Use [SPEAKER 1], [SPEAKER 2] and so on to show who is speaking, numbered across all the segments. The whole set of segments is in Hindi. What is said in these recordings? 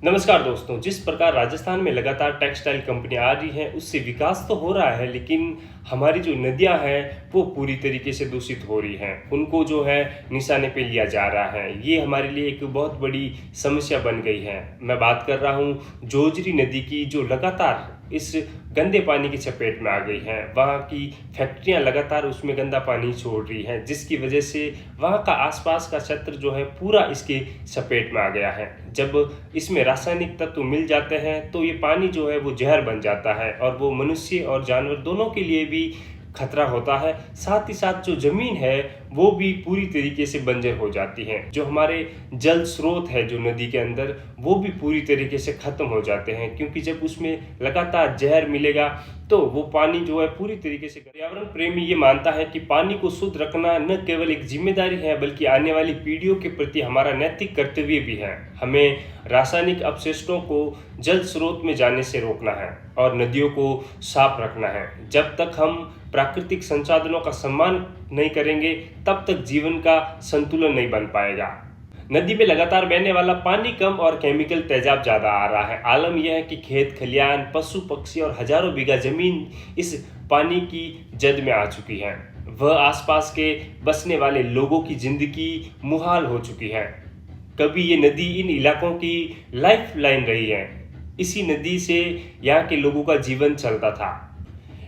[SPEAKER 1] नमस्कार दोस्तों, जिस प्रकार राजस्थान में लगातार टेक्सटाइल कंपनियां आ रही हैं उससे विकास तो हो रहा है, लेकिन हमारी जो नदियां हैं वो पूरी तरीके से दूषित हो रही हैं। उनको जो है निशाने पे लिया जा रहा है। ये हमारे लिए एक बहुत बड़ी समस्या बन गई है। मैं बात कर रहा हूँ जोजरी नदी की, जो लगातार इस गंदे पानी की चपेट में आ गई है। वहाँ की फैक्ट्रियाँ लगातार उसमें गंदा पानी छोड़ रही हैं, जिसकी वजह से वहाँ का आसपास का क्षेत्र जो है पूरा इसके चपेट में आ गया है। जब इसमें रासायनिक तत्व मिल जाते हैं तो ये पानी जो है वो जहर बन जाता है और वो मनुष्य और जानवर दोनों के लिए भी खतरा होता है। साथ ही साथ जो जमीन है वो भी पूरी तरीके से बंजर हो जाती है। जो हमारे जल स्रोत है जो नदी के अंदर, वो भी पूरी तरीके से खत्म हो जाते हैं, क्योंकि जब उसमें लगातार जहर मिलेगा तो वो पानी जो है पूरी तरीके से। पर्यावरण प्रेमी ये मानता है कि पानी को शुद्ध रखना न केवल एक जिम्मेदारी है बल्कि आने वाली पीढ़ियों के प्रति हमारा नैतिक कर्तव्य भी है। हमें रासायनिक अपशिष्टों को जल स्रोत में जाने से रोकना है और नदियों को साफ रखना है। जब तक हम प्राकृतिक संसाधनों का सम्मान नहीं करेंगे तब तक जीवन का संतुलन नहीं बन पाएगा। नदी में लगातार बहने वाला पानी कम और केमिकल तेजाब ज्यादा आ रहा है। आलम यह है कि खेत खलियान, पशु पक्षी और हजारों बीघा जमीन इस पानी की जद में आ चुकी है। वह आसपास के बसने वाले लोगों की जिंदगी मुहाल हो चुकी है। कभी ये नदी इन इलाकों की लाइफ लाइन रही है। इसी नदी से यहाँ के लोगों का जीवन चलता था।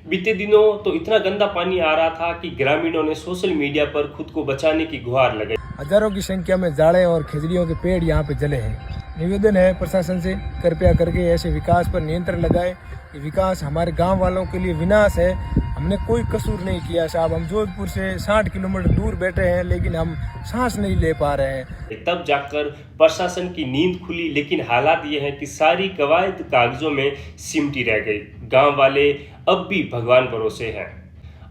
[SPEAKER 1] बीते दिनों तो इतना गंदा पानी आ रहा था कि ग्रामीणों ने सोशल मीडिया पर खुद को बचाने की गुहार लगाई।
[SPEAKER 2] हजारों की संख्या में जाड़े और खजूरियों के पेड़ यहाँ पे जले हैं। निवेदन है प्रशासन से, कृपया करके ऐसे विकास पर नियंत्रण लगाए। ये विकास हमारे गांव वालों के लिए विनाश है। हमने कोई कसूर नहीं किया साहब। हम जोधपुर से 60 किलोमीटर दूर बैठे हैं लेकिन हम सांस नहीं ले पा रहे हैं।
[SPEAKER 1] तब जाकर प्रशासन की नींद खुली, लेकिन हालात ये हैं कि सारी कवायद कागजों में सिमटी रह गई। गांव वाले अब भी भगवान भरोसे हैं।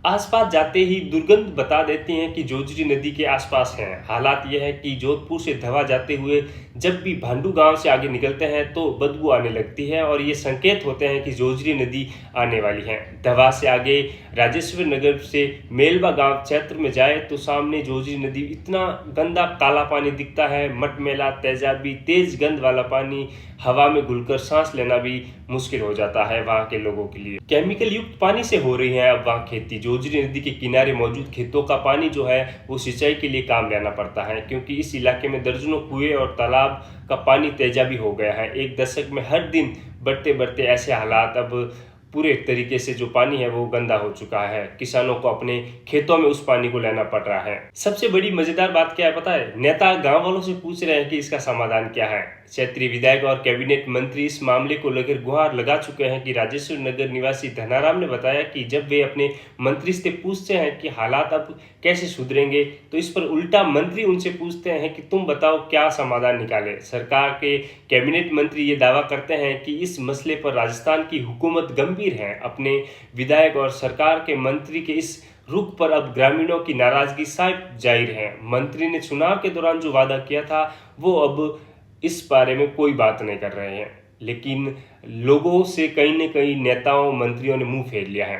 [SPEAKER 1] आसपास जाते ही दुर्गंध बता देते हैं कि जोजरी नदी के आसपास हैं। हालात यह है कि जोधपुर से धवा जाते हुए जब भी भांडू गांव से आगे निकलते हैं तो बदबू आने लगती है और ये संकेत होते हैं कि जोजरी नदी आने वाली है। धवा से आगे राजेश्वर नगर से मेलबा गांव क्षेत्र में जाए तो सामने जोजरी नदी, इतना गंदा काला पानी दिखता है, मटमैला, तेजाबी, तेज गंध वाला पानी। हवा में घुलकर सांस लेना भी मुश्किल हो जाता है वहाँ के लोगों के लिए। केमिकल युक्त पानी से हो रही है अब वहाँ खेती। जोजरी नदी के किनारे मौजूद खेतों का पानी जो है वो सिंचाई के लिए काम लेना पड़ता है, क्योंकि इस इलाके में दर्जनों कुएं और तालाब का पानी तेजाबी हो गया है। एक दशक में हर दिन बढ़ते बढ़ते ऐसे हालात, अब पूरे तरीके से जो पानी है वो गंदा हो चुका है। किसानों को अपने खेतों में उस पानी को लेना पड़ रहा है। सबसे बड़ी मजेदार बात क्या है पता है? नेता गांव वालों से पूछ रहे हैं कि इसका समाधान क्या है। क्षेत्रीय विधायक और कैबिनेट मंत्री इस मामले को लेकर गुहार लगा चुके हैं कि राजेश्वर नगर निवासी धनाराम ने बताया कि जब वे अपने मंत्री से पूछते हैं कि हालात अब कैसे सुधरेंगे तो इस पर उल्टा मंत्री उनसे पूछते हैं कि तुम बताओ क्या समाधान निकाले। सरकार के कैबिनेट मंत्री ये दावा करते हैं कि इस मसले पर राजस्थान की हुकूमत गंभीर है। अपने विधायक और सरकार के मंत्री के इस रुख पर अब ग्रामीणों की नाराजगी साफ जाहिर है। मंत्री ने चुनाव के दौरान जो वादा किया था वो अब इस बारे में कोई बात नहीं कर रहे हैं, लेकिन लोगों से कहीं न कहीं नेताओं मंत्रियों ने मुंह फेर लिया है।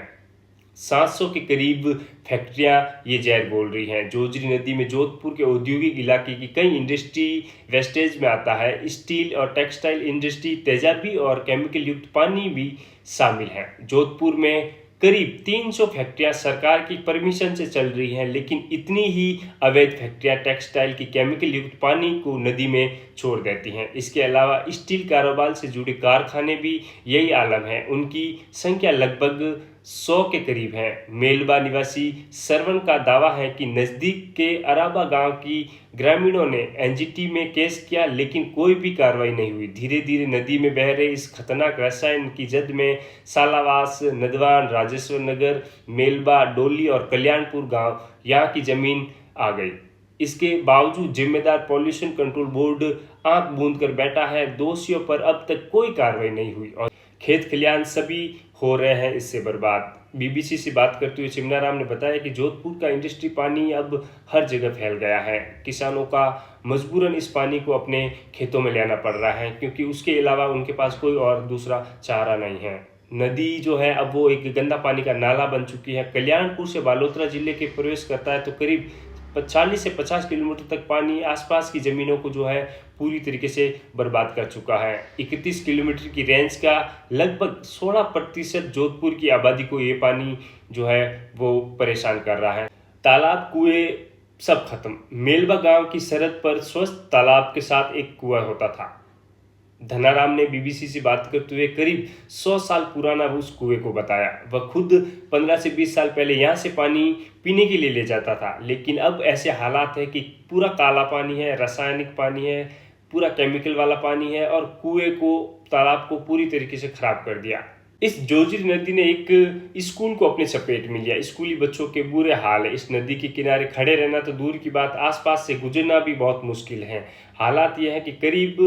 [SPEAKER 1] 700 के करीब फैक्ट्रियां ये जहर बोल रही हैं। जोजरी नदी में जोधपुर के औद्योगिक इलाके की कई इंडस्ट्री वेस्टेज में आता है। स्टील और टेक्सटाइल इंडस्ट्री, तेजाबी और केमिकल युक्त पानी भी शामिल है। जोधपुर में करीब 300 फैक्ट्रियां सरकार की परमिशन से चल रही हैं, लेकिन इतनी ही अवैध फैक्ट्रियां टेक्सटाइल की केमिकल युक्त पानी को नदी में छोड़ देती हैं। इसके अलावा स्टील कारोबार से जुड़े कारखाने भी यही आलम है। उनकी संख्या लगभग 100 के करीब है। मेलबा निवासी सरवण का दावा है कि नजदीक के अराबा गांव की ग्रामीणों ने एनजीटी में केस किया, लेकिन कोई भी कार्रवाई नहीं हुई। धीरे धीरे नदी में बह रहे इस खतरनाक रसायन की जद में सालावास, नदवान, राजेश्वर नगर, मेलबा, डोली और कल्याणपुर गांव यहाँ की जमीन आ गई। इसके बावजूद जिम्मेदार पॉल्यूशन कंट्रोल बोर्ड आंख बूंद कर बैठा है। दोषियों पर अब तक कोई कार्रवाई नहीं हुई और खेत खलियान सभी हो रहे हैं इससे बर्बाद। बीबीसी से बात करते हुए चिमनाराम ने बताया कि जोधपुर का इंडस्ट्री पानी अब हर जगह फैल गया है। किसानों का मजबूरन इस पानी को अपने खेतों में लेना पड़ रहा है, क्योंकि उसके अलावा उनके पास कोई और दूसरा चारा नहीं है। नदी जो है अब वो एक गंदा पानी का नाला बन चुकी है। कल्याणपुर से बालोतरा जिले के प्रवेश करता है तो करीब 40 से 50 किलोमीटर तक पानी आसपास की ज़मीनों को जो है पूरी तरीके से बर्बाद कर चुका है। 31 किलोमीटर की रेंज का लगभग 16% जोधपुर की आबादी को ये पानी जो है वो परेशान कर रहा है। तालाब, कुएं सब खत्म। मेलवा गांव की सरहद पर स्वस्थ तालाब के साथ एक कुआं होता था। धनाराम ने बीबीसी से बात करते हुए करीब 100 साल पुराना उस कुएं को बताया। वह खुद 15 से 20 साल पहले यहाँ से पानी पीने के लिए ले जाता था, लेकिन अब ऐसे हालात है कि पूरा काला पानी है, रासायनिक पानी है, पूरा केमिकल वाला पानी है और कुएं को, तालाब को पूरी तरीके से खराब कर दिया। इस जोजिर नदी ने एक स्कूल को अपने चपेट में लिया। स्कूली बच्चों के बुरे हाल है। इस नदी के किनारे खड़े रहना तो दूर की बात, आसपास से गुजरना भी बहुत मुश्किल है। हालात यह है कि करीब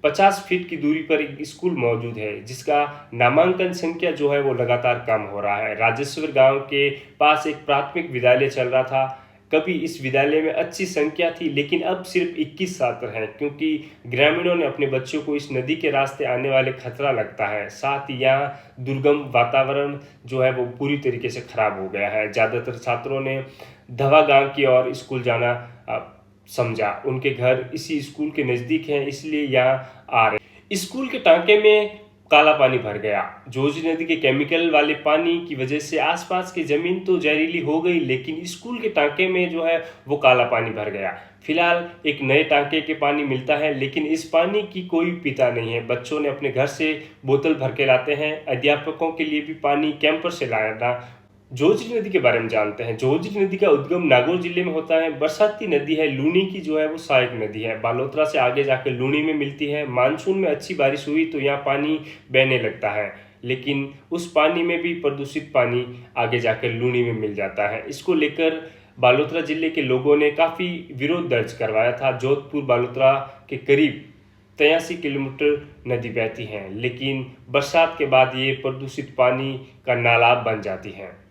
[SPEAKER 1] 50 फीट की दूरी पर एक स्कूल मौजूद है, जिसका नामांकन संख्या जो है वो लगातार कम हो रहा है। राजेश्वर गांव के पास एक प्राथमिक विद्यालय चल रहा था। कभी इस विद्यालय में अच्छी संख्या थी, लेकिन अब सिर्फ 21 छात्र हैं, क्योंकि ग्रामीणों ने अपने बच्चों को इस नदी के रास्ते आने वाले खतरा लगता है। साथ ही यहाँ दुर्गम वातावरण जो है वो पूरी तरीके से खराब हो गया है। ज़्यादातर छात्रों ने धवा गांव की ओर स्कूल जाना समझा। उनके घर इसी स्कूल के नज़दीक हैं, इसलिए यहाँ आ रहे। स्कूल के टांके में काला पानी भर गया। जोजी नदी के केमिकल वाले पानी की वजह से आसपास की जमीन तो जहरीली हो गई, लेकिन स्कूल के टांके में जो है वो काला पानी भर गया। फिलहाल एक नए टांके के पानी मिलता है, लेकिन इस पानी की कोई पीता नहीं है। बच्चों ने अपने घर से बोतल भर के लाते हैं। अध्यापकों के लिए भी पानी कैंपर से लाना। जोजी नदी के बारे में जानते हैं। जोजी नदी का उद्गम नागौर जिले में होता है। बरसाती नदी है। लूनी की जो है वो सहायक नदी है। बालोतरा से आगे जाकर लूनी में मिलती है। मानसून में अच्छी बारिश हुई तो यहाँ पानी बहने लगता है, लेकिन उस पानी में भी प्रदूषित पानी आगे जाकर लूनी में मिल जाता है। इसको लेकर बालोतरा जिले के लोगों ने काफ़ी विरोध दर्ज करवाया था। जोधपुर बालोतरा के करीब 83 किलोमीटर नदी बहती है, लेकिन बरसात के बाद ये प्रदूषित पानी का नाला बन जाती है।